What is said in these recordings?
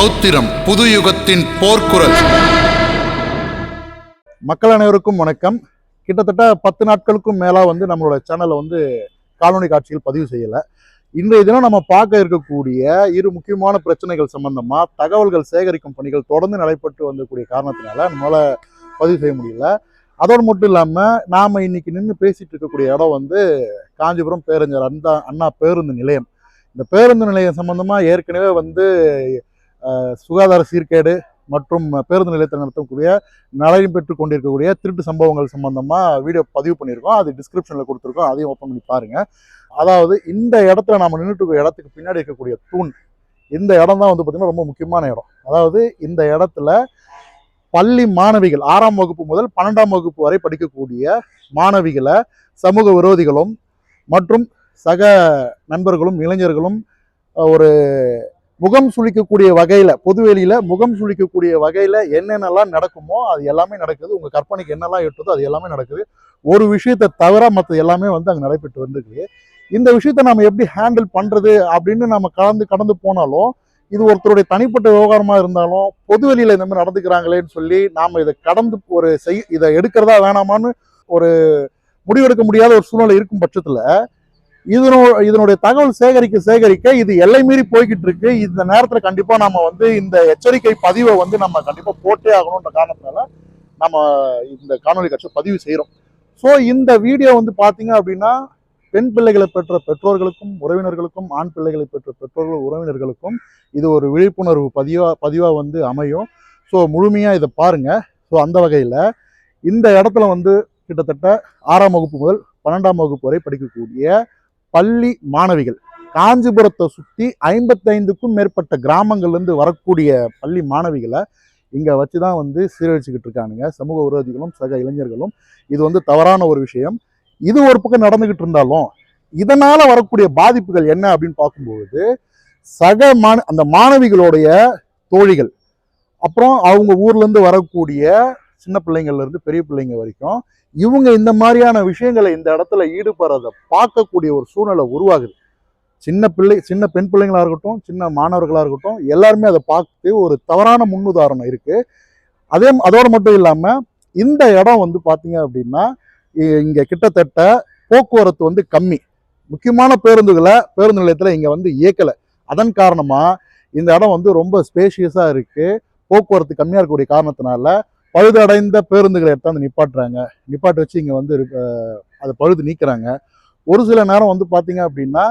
ரௌத்திரம் புது யுகத்தின் போர்க்குரல். மக்கள் அனைவருக்கும் வணக்கம். கிட்டத்தட்ட 10 நாட்களுக்கும் மேலா நம்மளோட சேனலை காணொளி காட்சியில் பதிவு செய்யலை. இன்றைய தினம் நம்ம பார்க்க இருக்கக்கூடிய இரு முக்கியமான பிரச்சனைகள் சம்பந்தமா தகவல்கள் சேகரிக்கும் பணிகள் தொடர்ந்து நடைபெற்று வந்தக்கூடிய காரணத்தினால நம்மளால பதிவு செய்ய முடியல. அதோடு மட்டும் இல்லாமல் நாம் இன்னைக்கு நின்று பேசிட்டு இருக்கக்கூடிய இடம் காஞ்சிபுரம் பேரறிஞர் அண்ணா பேருந்து நிலையம். இந்த பேருந்து நிலையம் சம்பந்தமாக ஏற்கனவே சுகாதார சீர்கேடு மற்றும் பேருந்து நிலையத்தில் நடத்தக்கூடிய நடைபெற்று கொண்டிருக்கக்கூடிய திருட்டு சம்பவங்கள் சம்பந்தமாக வீடியோ பதிவு பண்ணியிருக்கோம். அது டிஸ்கிரிப்ஷனில் கொடுத்துருக்கோம், அதையும் ஓப்பன் பண்ணி பாருங்கள். அதாவது இந்த இடத்துல நம்ம நின்றுட்டு இருக்க இடத்துக்கு பின்னாடி இருக்கக்கூடிய தூண், இந்த இடம் தான் பார்த்திங்கன்னா ரொம்ப முக்கியமான இடம். அதாவது இந்த இடத்துல பள்ளி மாணவிகள் 6ஆம் வகுப்பு முதல் 12ஆம் வகுப்பு வரை படிக்கக்கூடிய மாணவிகளை சமூக விரோதிகளும் மற்றும் சக நண்பர்களும் இளைஞர்களும் ஒரு முகம் சுளிக்கக்கூடிய வகையில், பொதுவெளியில் முகம் சுளிக்கக்கூடிய வகையில் என்னென்னலாம் நடக்குமோ அது எல்லாமே நடக்குது. உங்கள் கற்பனைக்கு என்னெல்லாம் எட்டுதோ அது எல்லாமே நடக்குது. ஒரு விஷயத்தை தவிர மற்ற எல்லாமே அங்கே நடைபெற்று வந்துருக்கு. இந்த விஷயத்தை நம்ம எப்படி ஹேண்டில் பண்ணுறது அப்படின்னு நம்ம கடந்து போனாலும், இது ஒருத்தருடைய தனிப்பட்ட விவகாரமாக இருந்தாலும் பொதுவெளியில் இந்த மாதிரி நடந்துக்கிறாங்களேன்னு சொல்லி நாம் இதை கடந்து இதை எடுக்கிறதா வேணாமான்னு ஒரு முடிவெடுக்க முடியாத ஒரு சூழ்நிலை இருக்கும் பட்சத்தில் இதனுடைய தகவல் சேகரிக்க இது எல்லை மீறி போய்கிட்டு இருக்கு. இந்த நேரத்தில் கண்டிப்பா நம்ம இந்த எச்சரிக்கை பதிவை நம்ம கண்டிப்பா போட்டே ஆகணும்ன்ற காரணத்தினால நம்ம இந்த காணொலி காட்சியை பதிவு செய்யறோம். ஸோ இந்த வீடியோ பாத்தீங்க அப்படின்னா பெண் பிள்ளைகளை பெற்ற பெற்றோர்களுக்கும் உறவினர்களுக்கும், ஆண் பிள்ளைகளை பெற்ற பெற்றோர்கள் உறவினர்களுக்கும் இது ஒரு விழிப்புணர்வு பதிவா அமையும். ஸோ முழுமையா இதை பாருங்க. ஸோ அந்த வகையில இந்த இடத்துல கிட்டத்தட்ட 6ஆம் வகுப்பு முதல் 12ஆம் வகுப்பு வரை படிக்கக்கூடிய பள்ளி மாணவிகள், காஞ்சிபுரத்தை சுற்றி 55க்கும் மேற்பட்ட கிராமங்கள்லேருந்து வரக்கூடிய பள்ளி மாணவிகளை இங்கே வச்சு தான் சீரழிச்சுக்கிட்டு இருக்கானுங்க சமூக விரோதிகளும் சக இளைஞர்களும். இது தவறான ஒரு விஷயம். இது ஒரு பக்கம் நடந்துகிட்டு இருந்தாலும் இதனால வரக்கூடிய பாதிப்புகள் என்ன அப்படின்னு பார்க்கும்போது, அந்த மாணவிகளுடைய தோழிகள், அப்புறம் அவங்க ஊர்லேருந்து வரக்கூடிய சின்ன பிள்ளைங்கள்ல இருந்து பெரிய பிள்ளைங்க வரைக்கும் இவங்க இந்த மாதிரியான விஷயங்களை இந்த இடத்துல ஈடுபடுறதை பார்க்கக்கூடிய ஒரு சூழ்நிலை உருவாகுது. சின்ன பெண் பிள்ளைங்களா இருக்கட்டும், சின்ன மாணவர்களா இருக்கட்டும், எல்லாருமே அதை பார்த்து ஒரு தவறான முன்னுதாரணம் இருக்கு. அதோடு மட்டும் இல்லாம இந்த இடம் பாத்தீங்க அப்படின்னா இங்க கிட்டத்தட்ட போக்குவரத்து கம்மி. முக்கியமான பேருந்து நிலையத்துல இங்க இயக்கல. அதன் காரணமா இந்த இடம் ரொம்ப ஸ்பேஷியஸா இருக்கு. போக்குவரத்து கம்மியா இருக்கக்கூடிய காரணத்தினால பழுதடைந்த பேருந்துகளை எடுத்தாந்து நிப்பாட்டி வச்சு இங்க அதை பழுது நீக்கிறாங்க. ஒரு சில நேரம் பாத்தீங்க அப்படின்னா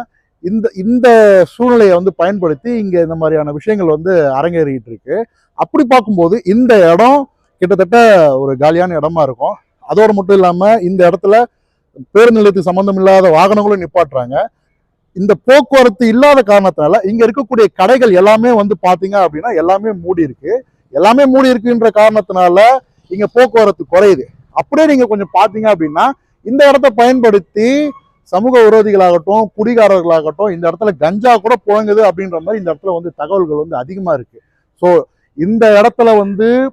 இந்த சூழ்நிலையை பயன்படுத்தி இங்க இந்த மாதிரியான விஷயங்கள் அரங்கேறிட்டு இருக்கு. அப்படி பார்க்கும்போது இந்த இடம் கிட்டத்தட்ட ஒரு காலியான இடமா இருக்கும். அதோடு மட்டும் இல்லாம இந்த இடத்துல பேருந்து நிலையத்துக்கு சம்பந்தம் இல்லாத வாகனங்களும் நிப்பாட்டுறாங்க. இந்த போக்குவரத்து இல்லாத காரணத்தினால இங்க இருக்கக்கூடிய கடைகள் எல்லாமே பாத்தீங்க அப்படின்னா எல்லாமே மூடி இருக்கு. எல்லாமே மூடி இருக்குன்ற காரணத்தினால இங்க போக்குவரத்து குறையுது. அப்படியே நீங்க கொஞ்சம் பாத்தீங்க அப்படின்னா இந்த இடத்த பயன்படுத்தி சமூக விரோதிகளாகட்டும், குடிகாரர்களாகட்டும் இந்த இடத்துல கஞ்சா கூட புழங்குது அப்படின்ற மாதிரி இந்த இடத்துல தகவல்கள் அதிகமா இருக்கு. ஸோ இந்த இடத்துல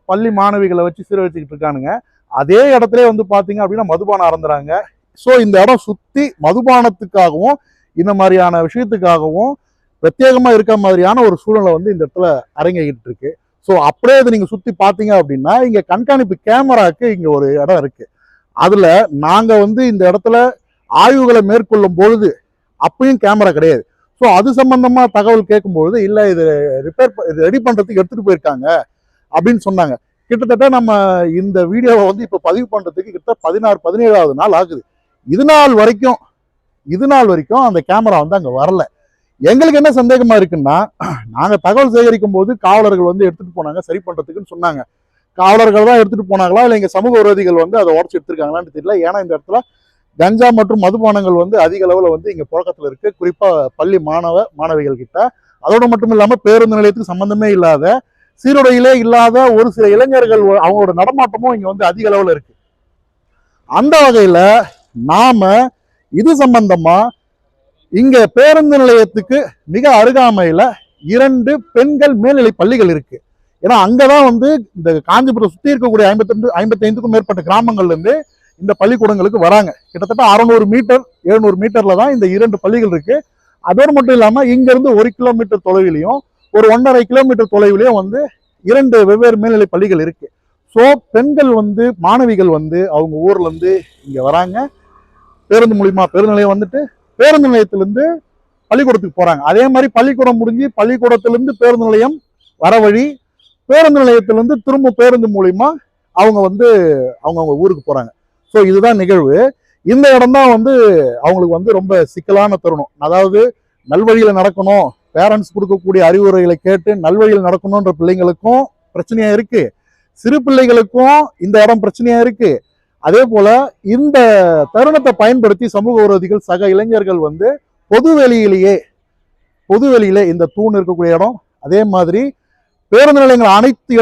பள்ளி மாணவிகளை வச்சு சீரழிச்சுக்கிட்டு இருக்கானுங்க. அதே இடத்துல பாத்தீங்க அப்படின்னா மதுபானம் அறந்துறாங்க. ஸோ இந்த இடம் சுத்தி மதுபானத்துக்காகவும் இந்த மாதிரியான விஷயத்துக்காகவும் பிரத்யேகமா இருக்க மாதிரியான ஒரு சூழ்நிலை இந்த இடத்துல அரங்கேறிட்டு இருக்கு. ஸோ அப்படியே இதை நீங்க சுத்தி பாத்தீங்க அப்படின்னா இங்க கண்காணிப்பு கேமராக்கு இங்க ஒரு இடம் இருக்கு. அதுல நாங்க இந்த இடத்துல ஆய்வுகளை மேற்கொள்ளும் பொழுது அப்பயும் கேமரா கிடையாது. ஸோ அது சம்பந்தமா தகவல் கேட்கும்பொழுது இல்ல இது ரெடி பண்றதுக்கு எடுத்துட்டு போயிருக்காங்க அப்படின்னு சொன்னாங்க. கிட்டத்தட்ட நம்ம இந்த வீடியோவை இப்ப பதிவு பண்றதுக்கு கிட்ட 16-17வது நாள் ஆகுது. இது நாள் வரைக்கும் அந்த கேமரா அங்க வரல. எங்களுக்கு என்ன சந்தேகமா இருக்குன்னா, நாங்க தகவல் சேகரிக்கும் போது காவலர்கள் எடுத்துட்டு போனாங்க சரி பண்றதுக்குன்னு சொன்னாங்க. காவலர்கள் தான் எடுத்துட்டு போனாங்களா இல்ல இங்க சமூக விரோதிகள் அதை உடச்சு எடுத்துருக்காங்களான்னு தெரியல. ஏன்னா இந்த இடத்துல கஞ்சா மற்றும் மதுபானங்கள் அதிக அளவுல இங்க புழக்கத்துல இருக்கு, குறிப்பா பள்ளி மாணவிகள் கிட்ட. அதோடு மட்டும் இல்லாம பேருந்து நிலையத்துக்கு சம்பந்தமே இல்லாத, சீருடையிலே இல்லாத ஒரு சில இளைஞர்கள் அவங்களோட நடமாட்டமும் இங்க அதிக அளவுல இருக்கு. அந்த வகையில நாம இது சம்பந்தமா இங்க பேருந்து நிலையத்துக்கு மிக அருகாமையில 2 பெண்கள் மேல்நிலை பள்ளிகள் இருக்கு. ஏன்னா அங்கதான் இந்த காஞ்சிபுரம் சுத்தி இருக்கக்கூடிய 55க்கும் மேற்பட்ட கிராமங்கள்ல இருந்து இந்த பள்ளிக்கூடங்களுக்கு வராங்க. கிட்டத்தட்ட 600 மீட்டர் 700 மீட்டர்ல தான் இந்த 2 பள்ளிகள் இருக்கு. அதோடு மட்டும் இல்லாம இங்க இருந்து 1 கிலோமீட்டர் தொலைவிலையும் ஒரு 1.5 கிலோமீட்டர் தொலைவிலேயே வந்து 2 வெவ்வேறு மேல்நிலை பள்ளிகள் இருக்கு. ஸோ பெண்கள் வந்து மாணவிகள் வந்து அவங்க ஊர்ல இருந்து இங்க வராங்க, பேருந்து மூலியமா பேருந்து நிலையம் வந்துட்டு பேருந்து நிலையத்திலிருந்து பள்ளிக்கூடத்துக்கு போறாங்க. அதே மாதிரி பள்ளிக்கூடம் முடிஞ்சு பள்ளிக்கூடத்திலிருந்து பேருந்து நிலையம் வர வழி, பேருந்து நிலையத்திலிருந்து திரும்ப பேருந்து மூலியமா அவங்க வந்து அவங்கவுங்க ஊருக்கு போறாங்க. ஸோ இதுதான் நிகழ்வு. இந்த இடம் தான் வந்து அவங்களுக்கு வந்து ரொம்ப சிக்கலான தருணம். அதாவது நல்வழியில நடக்கணும், பேரண்ட்ஸ் கொடுக்கக்கூடிய அறிவுரைகளை கேட்டு நல்வழியில் நடக்கணும்ன்ற பிள்ளைங்களுக்கும் பிரச்சனையா இருக்கு, சிறு பிள்ளைகளுக்கும் இந்த இடம் பிரச்சனையா இருக்கு. அதே போல இந்த தருணத்தை பயன்படுத்தி சமூக விரோதிகள் சக இளைஞர்கள் வந்து பொது வெளியிலே இந்த தூண் இருக்கக்கூடிய இடம், அதே மாதிரி பேருந்து நிலையங்கள் அனைத்து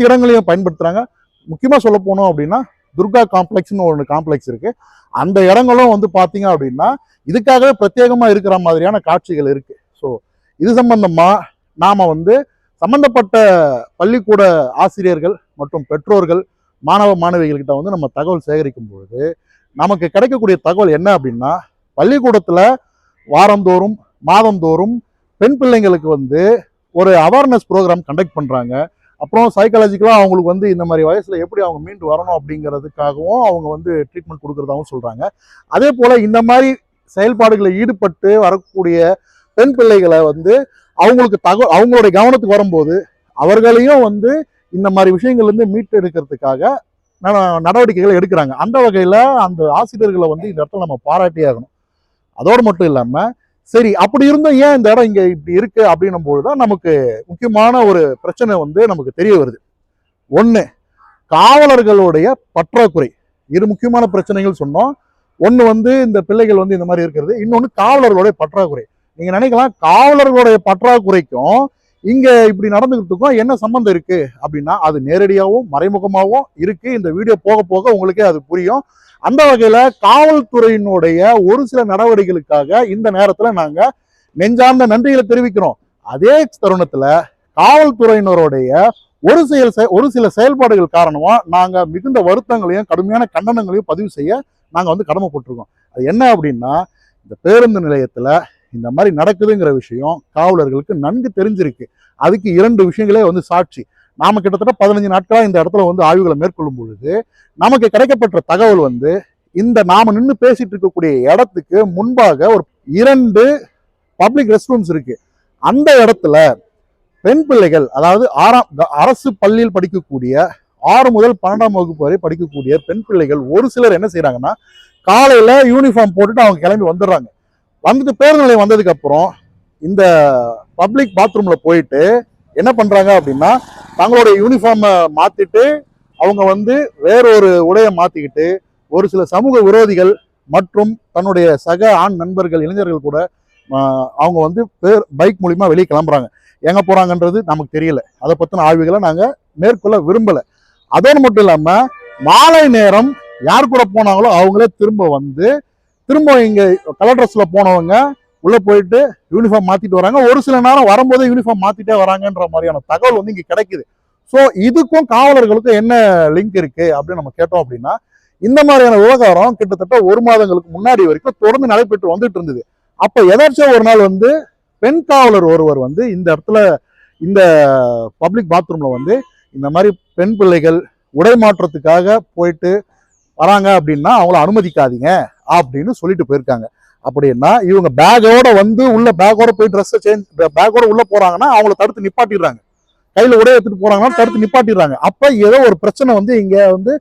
இடங்களையும் பயன்படுத்துறாங்க. முக்கியமா சொல்ல போனோம் அப்படின்னா துர்கா காம்ப்ளெக்ஸ்னு ஒரு காம்ப்ளெக்ஸ் இருக்கு. அந்த இடங்களும் வந்து பாத்தீங்க அப்படின்னா இதுக்காகவே பிரத்யேகமா இருக்கிற மாதிரியான காட்சிகள் இருக்கு. ஸோ இது சம்பந்தமா நாம வந்து சம்பந்தப்பட்ட பள்ளிக்கூட ஆசிரியர்கள் மற்றும் பெற்றோர்கள் மாணவ மாணவிகள்கிட்ட வந்து நம்ம தகவல் சேகரிக்கும் பொழுது நமக்கு கிடைக்கக்கூடிய தகவல் என்ன அப்படின்னா, பள்ளிக்கூடத்துல வாரந்தோறும் மாதந்தோறும் பெண் பிள்ளைங்களுக்கு வந்து ஒரு அவேர்னஸ் ப்ரோக்ராம் கண்டக்ட் பண்றாங்க. அப்புறம் சைக்காலஜிக்கலாக அவங்களுக்கு வந்து இந்த மாதிரி வயசுல எப்படி அவங்க மீண்டு வரணும் அப்படிங்கிறதுக்காகவும் அவங்க வந்து ட்ரீட்மெண்ட் கொடுக்கறதாகவும் சொல்றாங்க. அதே போல இந்த மாதிரி செயல்பாடுகளில் ஈடுபட்டு வரக்கூடிய பெண் பிள்ளைகளை வந்து அவங்களுடைய கவனத்துக்கு வரும்போது அவர்களையும் வந்து இந்த மாதிரி விஷயங்கள்ல இருந்து மீட்டு எடுக்கிறதுக்காக நடவடிக்கைகள் எடுக்கிறாங்க. அந்த வகையில அந்த ஆசிரியர்களை வந்து இந்த இடத்துல நம்ம பாராட்டி ஆகணும். அதோடு மட்டும் இல்லாம சரி அப்படி இருந்தும் ஏன் இந்த இடம் இங்க இப்படி இருக்கு அப்படின்னும் போதுதான் நமக்கு முக்கியமான ஒரு பிரச்சனை வந்து நமக்கு தெரிய வருது. ஒண்ணு, காவலர்களுடைய பற்றாக்குறை. இரு முக்கியமான பிரச்சனைகள் சொன்னோம். ஒண்ணு வந்து இந்த பிள்ளைகள் வந்து இந்த மாதிரி இருக்கிறது, இன்னொன்னு காவலர்களுடைய பற்றாக்குறை. நீங்க நினைக்கலாம் காவலர்களுடைய பற்றாக்குறைக்கும் இங்க இப்படி நடந்துக்கிறதுக்கும் என்ன சம்பந்தம் இருக்கு அப்படின்னா அது நேரடியாகவும் மறைமுகமாகவும் இருக்கு. இந்த வீடியோ போக போக உங்களுக்கே அது புரியும். அந்த வகையில காவல்துறையினுடைய ஒரு சில நடவடிக்கைகளுக்காக இந்த நேரத்துல நாங்க நெஞ்சார்ந்த நன்றிகளை தெரிவிக்கிறோம். அதே தருணத்துல காவல்துறையினருடைய ஒரு சில செயல்பாடுகள் காரணமா நாங்க மிகுந்த வருத்தங்களையும் கடுமையான கண்டனங்களையும் பதிவு செய்ய நாங்க வந்து கடமைப்பட்டிருக்கோம். அது என்ன அப்படின்னா, இந்த பேருந்து நிலையத்துல இந்த மாதிரி நடக்குதுங்கிற விஷயம் காவலர்களுக்கு நன்கு தெரிஞ்சிருக்கு. அதுக்கு 2 விஷயங்களே வந்து சாட்சி. நாம கிட்டத்தட்ட 15 நாட்களா இந்த இடத்துல வந்து ஆய்வுகளை மேற்கொள்ளும் பொழுது நமக்கு கிடைக்கப்பட்ட தகவல் வந்து இந்த நாம நின்று பேசிட்டு இருக்கக்கூடிய இடத்துக்கு முன்பாக ஒரு 2 பப்ளிக் ரெஸ்ட் ரூம்ஸ் இருக்கு. அந்த இடத்துல பெண் பிள்ளைகள், அதாவது அரசு பள்ளியில் படிக்கக்கூடிய 6 முதல் 12ஆம் வகுப்பு வரை படிக்கக்கூடிய பெண் பிள்ளைகள் ஒரு சிலர் என்ன செய்யறாங்கன்னா, காலையில யூனிஃபார்ம் போட்டுட்டு அவங்க கிளம்பி வந்துடுறாங்க. வந்துட்டு பேருந்து நிலையம் வந்ததுக்கு அப்புறம் இந்த பப்ளிக் பாத்ரூம்ல போயிட்டு என்ன பண்றாங்க அப்படின்னா, தங்களுடைய யூனிஃபார்மை மாத்திட்டு அவங்க வந்து வேறொரு உடையை மாத்திக்கிட்டு ஒரு சில சமூக விரோதிகள் மற்றும் தன்னுடைய சக ஆண் நண்பர்கள் இளைஞர்கள் கூட அவங்க வந்து பைக் மூலியமா வெளியே கிளம்புறாங்க. எங்க போறாங்கன்றது நமக்கு தெரியல. அதை பத்தின ஆய்வுகளை நாங்க மேற்கொள்ள விரும்பல. அதோடு மட்டும் இல்லாம மாலை நேரம் யார் கூட போனாங்களோ அவங்களே திரும்ப இங்க கலர் ட்ரெஸ்ல போனவங்க உள்ள போயிட்டு யூனிஃபார்ம் மாத்திட்டு வராங்க. ஒரு சில நேரம் வரும்போதே யூனிஃபார்ம் மாத்திட்டே வராங்கன்ற மாதிரியான தகவல் வந்து இங்க கிடைக்குது. ஸோ இதுக்கும் காவலர்களுக்கும் என்ன லிங்க் இருக்கு அப்படின்னு நம்ம கேட்டோம் அப்படின்னா, இந்த மாதிரியான விவகாரம் கிட்டத்தட்ட 1 மாதங்களுக்கு முன்னாடி வரைக்கும் தொடர்ந்து நடைபெற்று வந்துட்டு இருந்தது. அப்ப எதாச்சும் ஒரு நாள் வந்து பெண் காவலர் ஒருவர் வந்து இந்த இடத்துல இந்த பப்ளிக் பாத்ரூம்ல வந்து இந்த மாதிரி பெண் பிள்ளைகள் உடை மாற்றத்துக்காக போயிட்டு வராங்க அப்படின்னா அவங்கள அனுமதிக்காதீங்க அப்படின்னு சொல்லிட்டு போயிருக்காங்க. அப்படின்னா இவங்க பேக்கோட வந்து உள்ள பேக்கோட போய் ட்ரெஸ் பேக்கோட உள்ள போறாங்கன்னா அவங்கள தடுத்து நிப்பாட்டிடுறாங்க. கையில உடைய எடுத்துட்டு போறாங்கன்னா தடுத்து நிப்பாட்டிடுறாங்க. அப்ப ஏதோ ஒரு பிரச்சனை வந்து இங்க வந்து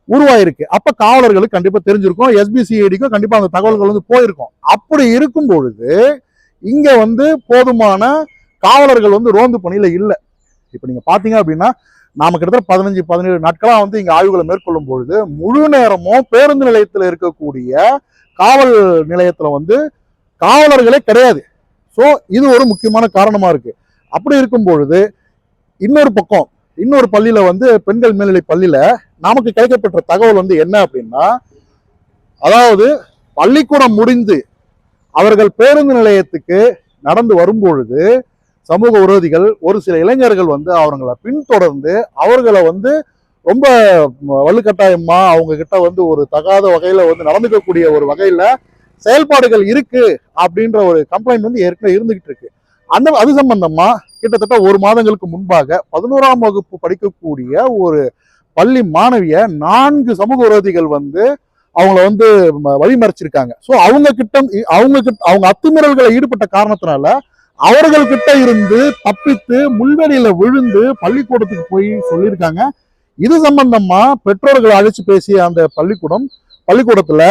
உருவாயிருக்கு. அப்ப காவலர்களுக்கு கண்டிப்பா தெரிஞ்சிருக்கும், SBCIDக்கும் கண்டிப்பா அந்த தகவல்கள் வந்து போயிருக்கும். அப்படி இருக்கும் பொழுது இங்க வந்து போதுமான காவலர்கள் வந்து ரோந்து பணியில இல்ல. இப்ப நீங்க பாத்தீங்க அப்படின்னா நாம கிட்டத்தட்ட 15-17 நாட்களா வந்து இங்க ஆய்வுகளை மேற்கொள்ளும் பொழுது முழு நேரமும் பேருந்து நிலையத்துல இருக்கக்கூடிய காவல் நிலையத்துல வந்து காவலர்களே கிடையாது. ஸோ இது ஒரு முக்கியமான காரணமா இருக்கு. அப்படி இருக்கும் பொழுது இன்னொரு பள்ளியில வந்து பெண்கள் மேல்நிலை பள்ளியில நமக்கு கிடைக்கப்பட்ட தகவல் வந்து என்ன அப்படின்னா, அதாவது பள்ளிக்கூடம் முடிந்து அவர்கள் பேருந்து நிலையத்துக்கு நடந்து வரும்பொழுது சமூக விரோதிகள் ஒரு சில இளைஞர்கள் வந்து அவங்களை பின்தொடர்ந்து அவர்களை வந்து ரொம்ப வலுக்கட்டாயமா அவங்க கிட்ட வந்து ஒரு தகாத வகையில வந்து நடந்துக்கக்கூடிய ஒரு வகையில செயல்பாடுகள் இருக்கு அப்படின்ற ஒரு கம்ப்ளைண்ட் வந்து ஏற்கனவே இருந்துகிட்டு இருக்கு. அது சம்பந்தமா கிட்டத்தட்ட 1 மாதங்களுக்கு முன்பாக 11ஆம் வகுப்பு படிக்கக்கூடிய ஒரு பள்ளி மாணவிய 4 சமூக விரோதிகள் வந்து அவங்கள வந்து வழிமறைச்சிருக்காங்க. ஸோ அவங்க அத்துமீறல்களை ஈடுபட்ட காரணத்தினால அவர்கள் கிட்ட இருந்து தப்பித்து முள்வெளியில விழுந்து பள்ளிக்கூடத்துக்கு போய் சொல்லியிருக்காங்க. இது சம்பந்தமா பெற்றோர்களை அழைச்சு பேசிய அந்த பள்ளிக்கூடத்துல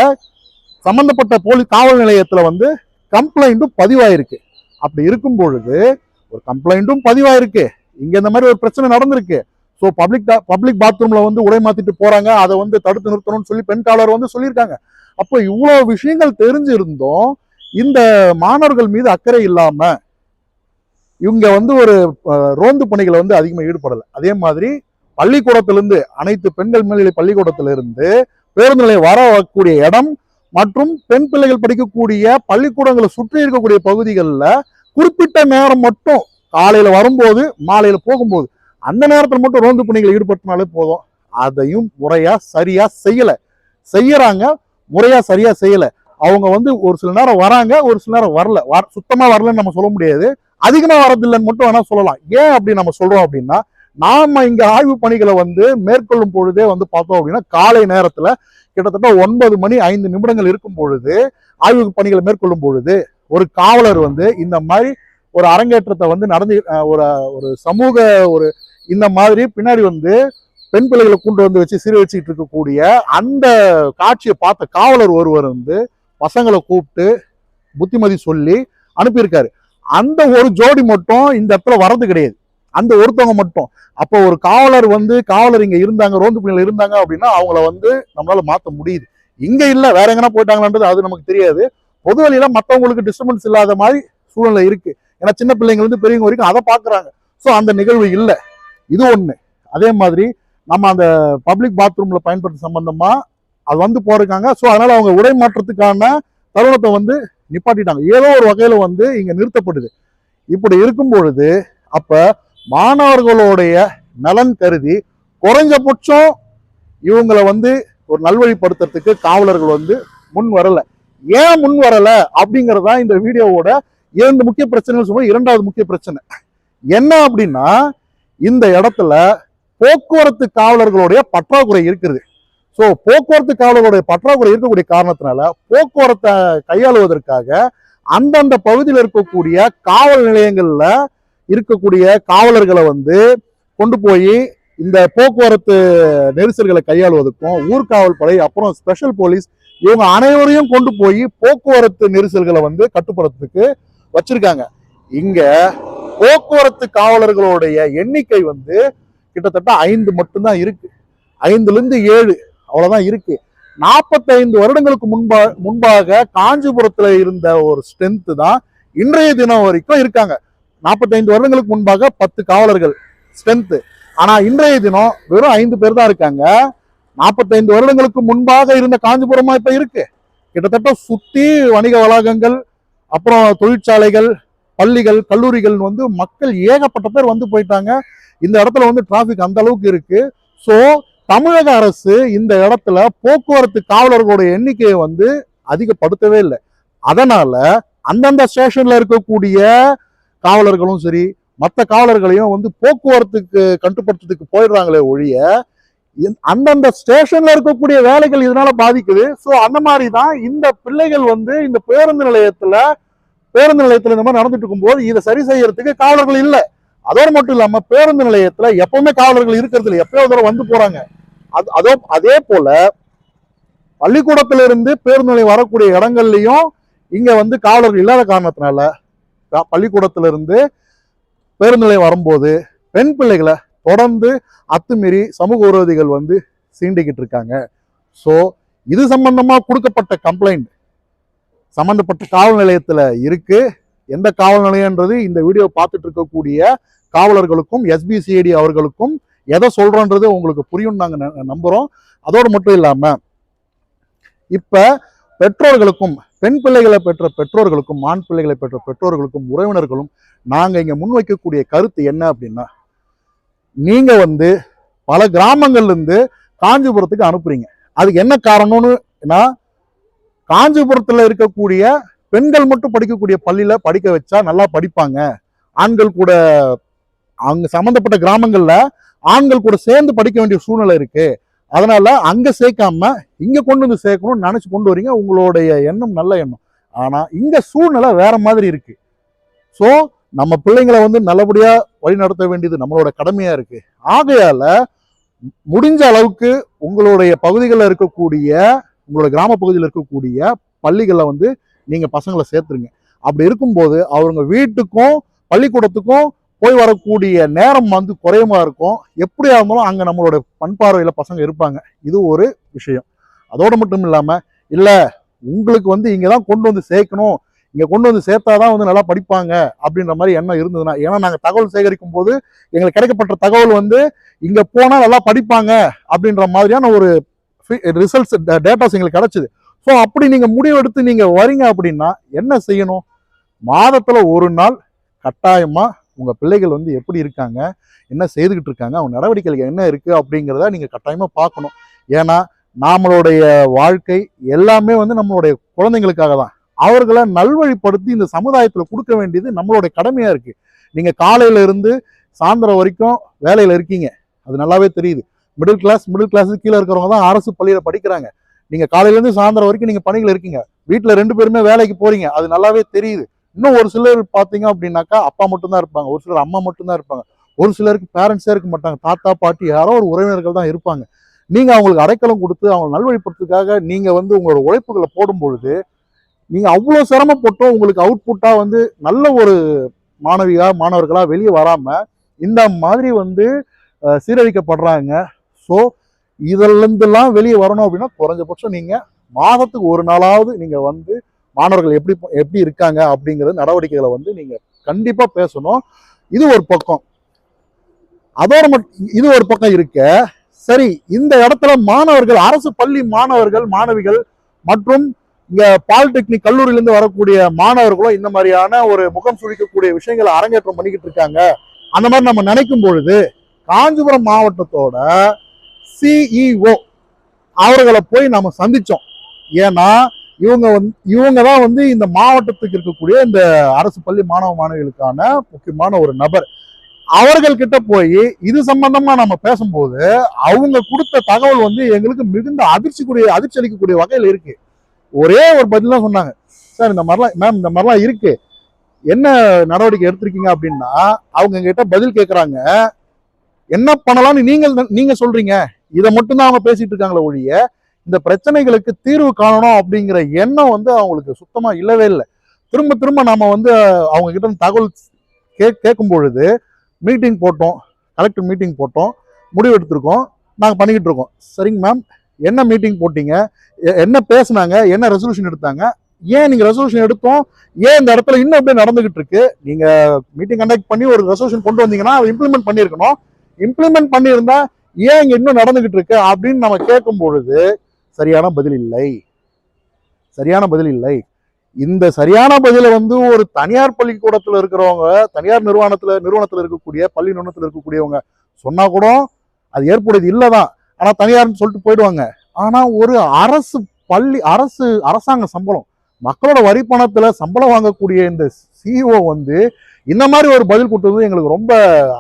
சம்பந்தப்பட்ட காவல் நிலையத்துல வந்து கம்ப்ளைண்ட்டும் பதிவாயிருக்கு. அப்படி இருக்கும் பொழுது ஒரு கம்ப்ளைண்ட்டும் பதிவாயிருக்கு, இங்க இந்த மாதிரி ஒரு பிரச்சனை நடந்திருக்கு. ஸோ பப்ளிக் பாத்ரூம்ல வந்து உடை மாத்திட்டு போறாங்க, அதை வந்து தடுத்து நிறுத்தணும்னு சொல்லி பெண் காவலர் வந்து சொல்லியிருக்காங்க. அப்போ இவ்வளவு விஷயங்கள் தெரிஞ்சிருந்தோம் இந்த மாணவர்கள் மீது அக்கறை இல்லாம இவங்க வந்து ஒரு ரோந்து பணிகளை வந்து அதிகமாக ஈடுபடலை. அதே மாதிரி பள்ளிக்கூடத்திலிருந்து அனைத்து பெண்கள் மேல்நிலை பள்ளிக்கூடத்திலிருந்து பேருந்து நிலையம் வரக்கூடிய இடம் மற்றும் பெண் பிள்ளைகள் படிக்கக்கூடிய பள்ளிக்கூடங்களை சுற்றி இருக்கக்கூடிய பகுதிகளில் குறிப்பிட்ட நேரம் மட்டும் காலையில வரும்போது மாலையில போகும்போது அந்த நேரத்தில் மட்டும் ரோந்து பணிகளை ஈடுபடுத்தினாலே போதும். அதையும் முறையா சரியா செய்யறாங்க. முறையா சரியா செய்யல. அவங்க வந்து ஒரு சில நேரம் வராங்க, ஒரு சில நேரம் வரல, சுத்தமா வரலன்னு நம்ம சொல்ல முடியாது, அதிகமா வரதில்லைன்னு மட்டும் வேணா சொல்லலாம். ஏன் அப்படி நம்ம சொல்றோம் அப்படின்னா, நாம இங்க ஆய்வு பணிகளை வந்து மேற்கொள்ளும் பொழுதே வந்து பார்த்தோம் அப்படின்னா காலை நேரத்துல கிட்டத்தட்ட 9 மணி 5 நிமிடங்கள் இருக்கும் பொழுது ஆய்வு பணிகளை மேற்கொள்ளும் பொழுது ஒரு காவலர் வந்து இந்த மாதிரி ஒரு அரங்கேற்றத்தை வந்து நடந்து ஒரு சமூக ஒரு இந்த மாதிரி பின்னாடி வந்து பெண் பிள்ளைகளை கொண்டு வந்து வச்சு சிறு வச்சுக்கிட்டு இருக்கக்கூடிய அந்த காட்சியை பார்த்த காவலர் ஒருவர் வந்து பசங்களை கூப்பிட்டு புத்திமதி சொல்லி அனுப்பியிருக்காரு. அந்த ஒரு ஜோடி மட்டும் இந்த இடத்துல வர்றது கிடையாது, அந்த ஒருத்தவங்க மட்டும். அப்போ ஒரு காவலர் இங்க இருந்தாங்க, ரோந்து பணியில் இருந்தாங்க அப்படின்னா அவங்கள வந்து நம்மளால மாற்ற முடியுது. இங்க இல்ல, வேற எங்கன்னா போயிட்டாங்கன்றது அது நமக்கு தெரியாது. பொது வழியில மற்றவங்களுக்கு டிஸ்டர்பன்ஸ் இல்லாத மாதிரி சூழ்நிலை இருக்கு. ஏன்னா சின்ன பிள்ளைங்க இருந்து பெரியவங்க வரைக்கும் அதை பாக்குறாங்க. ஸோ அந்த நிகழ்வு இல்லை, இது ஒண்ணு. அதே மாதிரி நம்ம அந்த பப்ளிக் பாத்ரூம்ல பயன்படுத்த சம்பந்தமா அது வந்து போயிருக்காங்க. ஸோ அதனால அவங்க உடை மாற்றத்துக்கான தருணத்தை வந்து நிப்பாட்டிட்டாங்க. ஏதோ ஒரு வகையில வந்து இங்க நிறுத்தப்படுது. இப்படி இருக்கும் பொழுது அப்ப மாணவர்களுடைய நலன் கருதி குறைஞ்சபட்சம் இவங்களை வந்து ஒரு நல்வழிப்படுத்துறதுக்கு காவலர்கள் வந்து முன் வரல. ஏன் முன் வரல அப்படிங்கறதா இந்த வீடியோவோட 2 முக்கிய பிரச்சனைகள் சொல்லுவோம். 2வது முக்கிய பிரச்சனை என்ன அப்படின்னா, இந்த இடத்துல போக்குவரத்து காவலர்களுடைய பற்றாக்குறை இருக்குது. ஸோ போக்குவரத்து காவலர்களுடைய பற்றாக்குறை இருக்கக்கூடிய காரணத்தினால போக்குவரத்தை கையாளுவதற்காக அந்தந்த பகுதியில் இருக்கக்கூடிய காவல் நிலையங்கள்ல இருக்கக்கூடிய காவலர்களை வந்து கொண்டு போய் இந்த போக்குவரத்து நெரிசல்களை கையாளுவதற்கும் ஊர்காவல் படை அப்புறம் ஸ்பெஷல் போலீஸ் இவங்க அனைவரையும் கொண்டு போய் போக்குவரத்து நெரிசல்களை வந்து கட்டுப்படுத்துறதுக்கு வச்சிருக்காங்க. இங்க போக்குவரத்து காவலர்களுடைய எண்ணிக்கை வந்து கிட்டத்தட்ட 5 மட்டும்தான் இருக்கு. 5ல இருந்து 7 அவ்வளவுதான் இருக்கு. 45 வருடங்களுக்கு முன்பாக காஞ்சிபுரத்துல இருந்த ஒரு ஸ்ட்ரென்த் தான் இன்றைய தினம் வரைக்கும் இருக்காங்க. 45 வருடங்களுக்கு முன்பாக 10 காவலர்கள் ஸ்ட்ரென்த். ஆனா இன்றைய தினம் வெறும் 5 பேர் தான் இருக்காங்க. 45 வருடங்களுக்கு முன்பாக இருந்த காஞ்சிபுரமா இப்ப இருக்கு. கிட்டத்தட்ட சுத்தி வணிக வளாகங்கள், அப்புறம் தொழிற்சாலைகள், பள்ளிகள், கல்லூரிகள் வந்து மக்கள் ஏகப்பட்ட பேர் வந்து போயிட்டாங்க. இந்த இடத்துல வந்து டிராபிக் அந்த அளவுக்கு இருக்கு. ஸோ தமிழக அரசு இந்த இடத்துல போக்குவரத்து காவலர்களுடைய எண்ணிக்கையை வந்து அதிகப்படுத்தவே இல்லை. அதனால அந்தந்த ஸ்டேஷன்ல இருக்கக்கூடிய காவலர்களும் சரி மற்ற காவலர்களையும் வந்து போக்குவரத்துக்கு கட்டுப்படுத்துறதுக்கு போயிடுறாங்களே ஒழிய அந்தந்த ஸ்டேஷன்ல இருக்கக்கூடிய வேலைகள் இதனால பாதிக்குது. ஸோ அந்த மாதிரி தான் இந்த பிள்ளைகள் வந்து இந்த பேருந்து நிலையத்துல இந்த மாதிரி நடந்துட்டு இருக்கும்போது இதை சரி செய்யறதுக்கு காவலர்கள் இல்லை. அதோடு மட்டும் இல்லாம பேருந்து நிலையத்துல எப்பவுமே காவலர்கள் இருக்கிறது இல்லை, எப்பயோ தடவை வந்து போறாங்க. அதே போல பள்ளிக்கூடத்திலிருந்து பேருந்து நிலையம் வரக்கூடிய இடங்கள்லயும் இங்க வந்து காவலர்கள் இல்லாத காரணத்தினால பள்ளிக்கூடத்திலிருந்து பேருந்து நிலையம் வரும்போது பெண் பிள்ளைகளை தொடர்ந்து அத்துமீறி சமூக விரோதிகள் வந்து சீண்டிக்கிட்டு இருக்காங்க. ஸோ இது சம்பந்தமா கொடுக்கப்பட்ட கம்ப்ளைண்ட் சம்பந்தப்பட்ட காவல் நிலையத்துல இருக்கு. எந்த காவல் நிலையம்ன்றது இந்த வீடியோ பார்த்துட்டு இருக்கக்கூடிய காவலர்களுக்கும் SBCID அவர்களுக்கும் எதை சொல்றோன்றது உங்களுக்கு புரியும் நாங்க நம்புறோம். அதோடு மட்டும் இல்லாம இப்ப பெற்றோர்களுக்கும் பெண் பிள்ளைகளை பெற்ற பெற்றோர்களுக்கும் ஆண் பிள்ளைகளை பெற்ற பெற்றோர்களுக்கும் உறவினர்களும் நாங்க இங்க முன்வைக்கக்கூடிய கருத்து என்ன அப்படின்னா, நீங்க வந்து பல கிராமங்கள்ல இருந்து காஞ்சிபுரத்துக்கு அனுப்புறீங்க. அதுக்கு என்ன காரணம்னா, காஞ்சிபுரத்துல இருக்கக்கூடிய பெண்கள் மட்டும் படிக்கக்கூடிய பள்ளியில படிக்க வச்சா நல்லா படிப்பாங்க, ஆண்கள் கூட அங்க சம்பந்தப்பட்ட கிராமங்கள்ல ஆண்கள் கூட சேர்ந்து படிக்க வேண்டிய சூழ்நிலை இருக்கு. அதனால அங்க சேர்க்காம இங்க கொண்டு வந்து சேர்க்கணும்னு நினைச்சு கொண்டு வரீங்க. உங்களுடைய எண்ணம் நல்ல எண்ணம். ஆனா இங்க சூழ்நிலை வேற மாதிரி இருக்கு. சோ நம்ம பிள்ளைங்களை வந்து நல்லபடியா வழி நடத்த வேண்டியது நம்மளோட கடமையா இருக்கு. ஆகையால முடிஞ்ச அளவுக்கு உங்களுடைய பகுதிகளில் இருக்கக்கூடிய உங்களோட கிராம பகுதியில் இருக்கக்கூடிய பள்ளிகளில் வந்து நீங்க பசங்களை சேர்த்துருங்க. அப்படி இருக்கும்போது அவங்க வீட்டுக்கும் பள்ளிக்கூடத்துக்கும் போய் வரக்கூடிய நேரம் வந்து குறையமா இருக்கும். எப்படியா இருந்தாலும் அங்க நம்மளோட பண்பார்வையில பசங்க இருப்பாங்க. இது ஒரு விஷயம். அதோட மட்டும் இல்லாம இல்ல உங்களுக்கு வந்து இங்கதான் கொண்டு வந்து சேர்க்கணும், இங்க கொண்டு வந்து சேர்த்தாதான் வந்து நல்லா படிப்பாங்க அப்படின்ற மாதிரி எண்ணம் இருந்ததுன்னா, ஏன்னா நாங்க தகவல் சேகரிக்கும் போது எங்களுக்கு கிடைக்கப்பட்ட தகவல் வந்து இங்க போனா நல்லா படிப்பாங்க அப்படின்ற மாதிரியான ஒரு ரிசல்ட்ஸ் டேட்டாஸ் எங்களுக்கு கிடைச்சது. ஸோ அப்படி நீங்க முடிவெடுத்து நீங்க வரீங்க அப்படின்னா என்ன செய்யணும்? மாதத்துல ஒரு நாள் கட்டாயமா உங்க பிள்ளைகள் வந்து எப்படி இருக்காங்க, என்ன செய்துகிட்டு இருக்காங்க, அவங்க நடவடிக்கைகள் என்ன இருக்கு அப்படிங்கிறத நீங்க கட்டாயமா பார்க்கணும். ஏன்னா நம்மளுடைய வாழ்க்கை எல்லாமே வந்து நம்மளுடைய குழந்தைங்களுக்காக தான். அவர்களை நல்வழிப்படுத்தி இந்த சமுதாயத்துல கொடுக்க வேண்டியது நம்மளுடைய கடமையா இருக்கு. நீங்க காலையில இருந்து சாயந்தரம் வரைக்கும் வேலையில இருக்கீங்க, அது நல்லாவே தெரியுது. மிடில் கிளாஸ் கீழே இருக்கிறவங்க தான் அரசு பள்ளியில படிக்கிறாங்க. நீங்க காலையில இருந்து சாயந்தரம் வரைக்கும் நீங்க பணிகள் இருக்கீங்க. வீட்டுல 2 பேருமே வேலைக்கு போறீங்க, அது நல்லாவே தெரியுது. இன்னும் ஒரு சிலர் பாத்தீங்க அப்படின்னாக்கா அப்பா மட்டும்தான் இருப்பாங்க, ஒரு சிலர் அம்மா மட்டும்தான் இருப்பாங்க, ஒரு சிலருக்கு பேரண்ட்ஸே இருக்க மாட்டாங்க, தாத்தா பாட்டி யாரோ ஒரு உறவினர்கள் தான் இருப்பாங்க. நீங்க அவங்களுக்கு அடைக்கலம் கொடுத்து அவங்க நல்வழிப்படுத்துறதுக்காக நீங்க வந்து உங்களோட உழைப்புகளை போடும் பொழுது நீங்க அவ்வளவு சிரமப்பட்டும் உங்களுக்கு அவுட்புட்டா வந்து நல்ல ஒரு மாணவர்களா வெளியே வராம இந்த மாதிரி வந்து சீரழிக்கப்படுறாங்க. ஸோ இதுல இருந்தெல்லாம் வெளியே வரணும் அப்படின்னா குறைஞ்சபட்சம் நீங்க மாதத்துக்கு ஒரு நாளாவது நீங்க வந்து மாணவர்கள் எப்படி எப்படி இருக்காங்க அப்படிங்கிற நடவடிக்கைகளை வந்து நீங்க கண்டிப்பா பேசணும். இது ஒரு பக்கம். அதோட இது ஒரு பக்கம் இருக்க, சரி இந்த இடத்துல மாணவர்கள், அரசு பள்ளி மாணவர்கள் மாணவிகள் மற்றும் இங்க பாலிடெக்னிக் கல்லூரியிலிருந்து வரக்கூடிய மாணவர்களும் இந்த மாதிரியான ஒரு முகம் சுழிக்கக்கூடிய விஷயங்களை அரங்கேற்றம் பண்ணிக்கிட்டு இருக்காங்க. அந்த மாதிரி நம்ம நினைக்கும் பொழுது காஞ்சிபுரம் மாவட்டத்தோட சிஇஓ அவர்களை போய் நம்ம சந்திச்சோம். ஏன்னா இவங்க தான் வந்து இந்த மாவட்டத்துக்கு இருக்கக்கூடிய இந்த அரசு பள்ளி மாணவ மாணவிகளுக்கான முக்கியமான ஒரு நபர். அவர்கள் கிட்ட போய் இது சம்பந்தமா நம்ம பேசும்போது அவங்க கொடுத்த தகவல் வந்து எங்களுக்கு மிகுந்த அதிர்ச்சி அளிக்கக்கூடிய வகையில் இருக்கு. ஒரே ஒரு பதில் தான் சொன்னாங்க, சார் இந்த மாதிரிலாம் மேம் இந்த மாதிரிலாம் இருக்கு, என்ன நடவடிக்கை எடுத்திருக்கீங்க அப்படின்னா அவங்க கிட்ட பதில் கேட்கறாங்க, என்ன பண்ணலாம்னு நீங்க சொல்றீங்க, இதை மட்டும்தான் அவங்க பேசிட்டு இருக்காங்களே ஒழிய இந்த பிரச்சனைகளுக்கு தீர்வு காணணும் அப்படிங்கிற எண்ணம் வந்து அவங்களுக்கு சுத்தமா இல்லவே இல்லை. திரும்ப திரும்ப நாம வந்து அவங்க கிட்ட தகவல் கேட்கும் பொழுது மீட்டிங் போட்டோம், கலெக்டர் மீட்டிங் போட்டோம், முடிவு எடுத்திருக்கோம், நாங்கள் பண்ணிக்கிட்டு இருக்கோம். சரிங்க மேம், என்ன மீட்டிங் போட்டீங்க, என்ன பேசுனாங்க, என்ன ரெசல்யூஷன் எடுத்தாங்க, ஏன் நீங்க ரெசல்யூஷன் எடுத்தோம், ஏன் இந்த இடத்துல இன்னும் அப்படியே நடந்துகிட்டு இருக்கு, நீங்க மீட்டிங் கண்டக்ட் பண்ணி ஒரு ரெசல்யூஷன் கொண்டு வந்தீங்கன்னா அதை இம்ப்ளிமெண்ட் பண்ணியிருக்கணும், இம்ப்ளிமெண்ட் பண்ணியிருந்தா ஏன் இங்க இன்னும் நடந்துகிட்டு இருக்கு அப்படின்னு நம்ம கேட்கும் பொழுது சரியான பதில் இல்லை. இந்த சரியான பதில வந்து ஒரு தனியார் பள்ளிக்கூடத்துல இருக்கிறவங்க, தனியார் நிறுவனத்துல இருக்கக்கூடிய பள்ளி நிறுவனத்துல இருக்கக்கூடியவங்க சொன்னா கூட அது ஏற்புடையது இல்லதான். ஆனா தனியார்னு சொல்லிட்டு போயிடுவாங்க. ஆனா ஒரு அரசாங்க சம்பளம், மக்களோட வரி பணத்துல சம்பளம் வாங்கக்கூடிய இந்த சிஇஓ வந்து இந்த மாதிரி ஒரு பதில் கொடுத்தது எங்களுக்கு ரொம்ப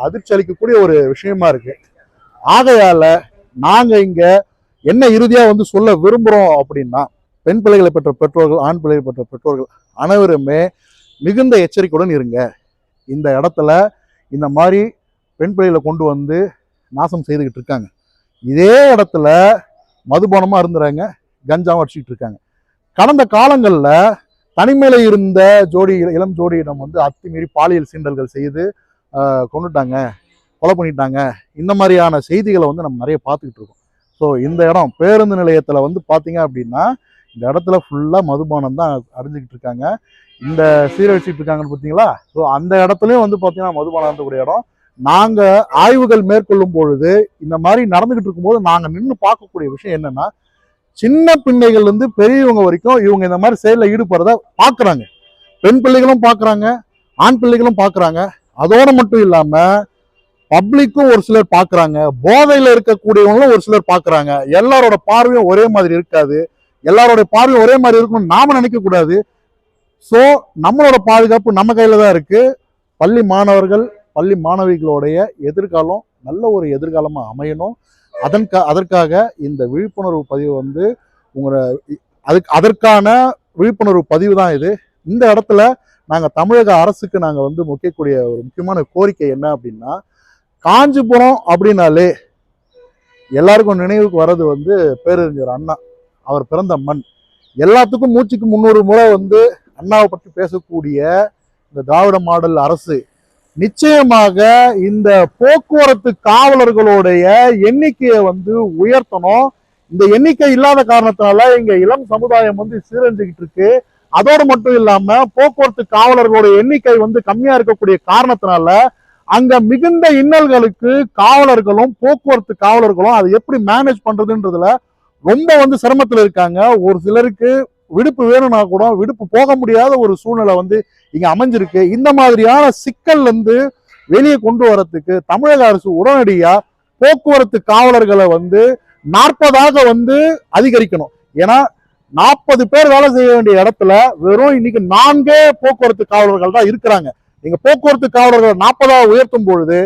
அதிர்ச்சி அளிக்கக்கூடிய ஒரு விஷயமா இருக்கு. ஆகையால நாங்க இங்க என்ன இறுதியா வந்து சொல்ல விரும்புறோம் அப்படின்னா, பெண் பிள்ளைகளை பெற்ற பெற்றோர்கள், ஆண் பிள்ளைகளை பெற்ற பெற்றோர்கள் அனைவருமே மிகுந்த எச்சரிக்கையுடன் இருங்க. இந்த இடத்துல இந்த மாதிரி பெண் பிள்ளைகளை கொண்டு வந்து நாசம் செய்துகிட்டு இருக்காங்க. இதே இடத்துல மதுபானமா இருந்துறாங்க, கஞ்சாவும் அடிச்சுட்டு இருக்காங்க. கடந்த காலங்கள்ல தனிமையில இருந்த இளம் ஜோடியிடம் வந்து அத்துமீறி பாலியல் சீண்டல்கள் செய்து கொண்டுட்டாங்க, கொலை பண்ணிட்டாங்க. இந்த மாதிரியான செய்திகளை வந்து நம்ம நிறைய பார்த்துக்கிட்டு இருக்கோம். ஸோ இந்த இடம் பேருந்து நிலையத்துல வந்து பாத்தீங்க அப்படின்னா இந்த இடத்துல ஃபுல்லா மதுபானம் தான் அறிஞ்சுக்கிட்டு இருக்காங்க. இந்த சீரழிச்சிட்டு இருக்காங்கன்னு பார்த்தீங்களா? ஸோ அந்த இடத்துலயும் வந்து பார்த்தீங்கன்னா மதுபானம் இருந்தக்கூடிய இடம். நாங்க ஆய்வுகள் மேற்கொள்ளும் பொழுது இந்த மாதிரி நடந்துகிட்டு இருக்கும்போது நாங்க நின்று பார்க்கக்கூடிய விஷயம் என்னன்னா, சின்ன பிள்ளைகள்ல இருந்து பெரியவங்க வரைக்கும் இவங்க இந்த மாதிரி செயலில் ஈடுபடுறத பாக்குறாங்க. பெண் பிள்ளைகளும் பாக்குறாங்க, ஆண் பிள்ளைகளும் பாக்குறாங்க. அதோட மட்டும் இல்லாம பப்ளிக்கும் ஒரு சிலர் பாக்குறாங்க, போதையில இருக்கக்கூடியவங்களும் ஒரு சிலர் பாக்குறாங்க. எல்லாரோட பார்வையும் ஒரே மாதிரி இருக்காது, எல்லாரோட பார்வையும் ஒரே மாதிரி இருக்கும்னு நாம நினைக்க கூடாது. ஸோ நம்மளோட பாதுகாப்பு நம்ம கையில தான் இருக்கு. பள்ளி மாணவர்கள் பள்ளி மாணவிகளுடைய எதிர்காலம் நல்ல ஒரு எதிர்காலமாக அமையணும். அதற்காக இந்த விழிப்புணர்வு பதிவு வந்து உங்களை அதற்கான விழிப்புணர்வு பதிவு தான் இது. இந்த இடத்துல நாங்கள் தமிழக அரசுக்கு நாங்கள் வந்து முக்கியக்கூடிய ஒரு முக்கியமான கோரிக்கை என்ன அப்படின்னா, காஞ்சிபுரம் அப்படின்னாலே எல்லாருக்கும் நினைவுக்கு வர்றது வந்து பேரறிஞர் அண்ணா, அவர் பிறந்த மண். எல்லாத்துக்கும் மூச்சுக்கு 300 முறை வந்து அண்ணாவை பற்றி பேசக்கூடிய இந்த திராவிட மாடல் அரசு நிச்சயமாக இந்த போக்குவரத்து காவலர்களுடைய எண்ணிக்கையை வந்து உயர்த்தணும். இந்த எண்ணிக்கை இல்லாத காரணத்தினால இங்க இளம் சமுதாயம் வந்து சீரழிஞ்சுக்கிட்டு இருக்கு. அதோடு மட்டும் இல்லாம போக்குவரத்து காவலர்களுடைய எண்ணிக்கை வந்து கம்மியா இருக்கக்கூடிய காரணத்தினால அங்க மிகுந்த இன்னல்களுக்கு காவலர்களும் போக்குவரத்து காவலர்களும் அதை எப்படி மேனேஜ் பண்றதுன்றதுல ரொம்ப வந்து சிரமத்தில் இருக்காங்க. ஒரு சிலருக்கு விடுப்பு வேணும்னா கூட விடுப்பு போக முடியாத ஒரு சூழ்நிலை வந்து இங்க அமைஞ்சிருக்கு. இந்த மாதிரியான சிக்கல்ல இருந்து வெளியே கொண்டு வரத்துக்கு தமிழக அரசு உடனடியா போக்குவரத்து காவலர்களை வந்து 40 வந்து அதிகரிக்கணும். ஏன்னா 40 பேர் வேலை செய்ய வேண்டிய இடத்துல வெறும் இன்னைக்கு 4 போக்குவரத்து காவலர்கள் தான் இருக்கிறாங்க. நீங்க போக்குவரத்து காவலர்கள் 40 உயர்த்தும் பொழுது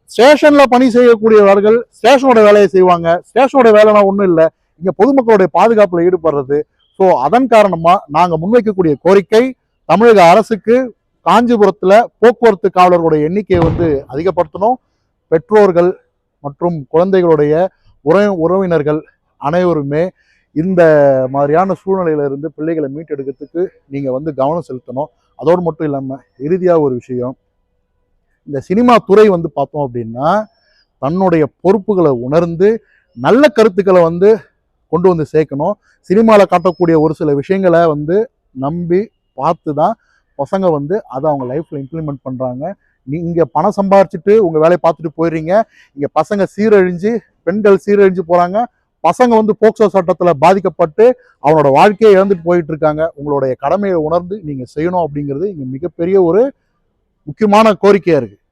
ஸ்டேஷன்ல பணி செய்யக்கூடியவர்கள் ஸ்டேஷனோட வேலையை செய்வாங்க. ஸ்டேஷனோட வேலைனா ஒண்ணும் இல்லை, இங்க பொதுமக்களுடைய பாதுகாப்புல ஈடுபடுறது. ஸோ அதன் காரணமா நாங்க முன்வைக்கக்கூடிய கோரிக்கை, தமிழக அரசுக்கு காஞ்சிபுரத்துல போக்குவரத்து காவலர்களுடைய எண்ணிக்கையை வந்து அதிகப்படுத்தணும். பெற்றோர்கள் மற்றும் குழந்தைகளுடைய உறவினர்கள் அனைவருமே இந்த மாதிரியான சூழ்நிலையில இருந்து பிள்ளைகளை மீட்டெடுக்கிறதுக்கு நீங்க வந்து கவனம் செலுத்தணும். அதோடு மட்டும் இல்லாம இறுதியா ஒரு விஷயம், இந்த சினிமா துறை வந்து பார்த்தோம் அப்படின்னா தன்னுடைய பொறுப்புகளை உணர்ந்து நல்ல கருத்துக்களை வந்து கொண்டு வந்து சேர்க்கணும். சினிமாவில் காட்டக்கூடிய ஒரு சில விஷயங்களை வந்து நம்பி பார்த்து தான் பசங்க வந்து அதை அவங்க லைஃப்பில் இம்ப்ளிமெண்ட் பண்ணுறாங்க. நீங்கள் பணம் சம்பாரிச்சுட்டு உங்கள் வேலையை பார்த்துட்டு போயிடுறீங்க. இங்கே பசங்க சீரழிஞ்சு, பெண்கள் சீரழிஞ்சு போகிறாங்க. பசங்க வந்து போக்சோ சட்டத்தில் பாதிக்கப்பட்டு அவனோட வாழ்க்கையை இழந்துட்டு போயிட்டு இருக்காங்க. உங்களுடைய கடமையை உணர்ந்து நீங்கள் செய்யணும் அப்படிங்கிறது இங்கே மிகப்பெரிய ஒரு முக்கியமான கோரிக்கையாக இருக்குது.